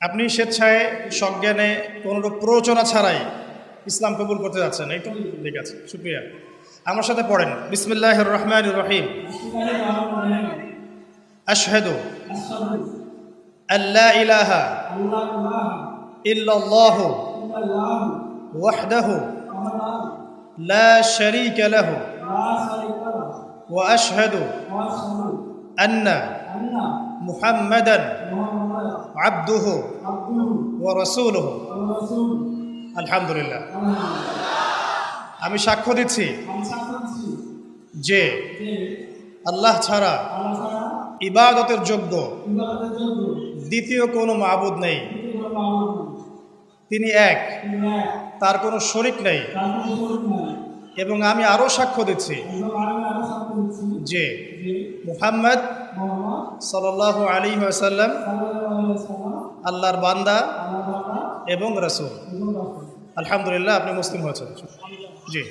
আপনি স্বেচ্ছায় সজ্ঞানে কোনোরূপ প্ররোচনা ছাড়াই ইসলাম কবুল করতে যাচ্ছেন, এই তো ঠিক আছে, শুকরিয়া। আমার সাথে পড়েন, বিসমিল্লাহির রহমানির রহিম। আশহাদু আল্লা ইলাহা ইল্লাল্লাহু ওয়াহদাহু লা শারীকা লাহু ওয়া আশহাদু আন্না মুহাম্মাদান আবদুহু ওয়া রাসূলুহু। আলহামদুলিল্লাহ। আমি সাক্ষ্য দিচ্ছি যে আল্লাহ ছাড়া ইবাদতের যোগ্য দ্বিতীয় কোনো মাবুদ নেই, তিনি এক, তার কোনো শরীক নেই। এবং আমি আরও সাক্ষ্য দিচ্ছি যে মুহাম্মদ সাল্লাল্লাহু আলাইহি ওয়াসাল্লাম আল্লাহর বান্দা এবং রাসূল। আলহামদুলিল্লাহ, আপনি মুসলিম হয়েছেন। জি।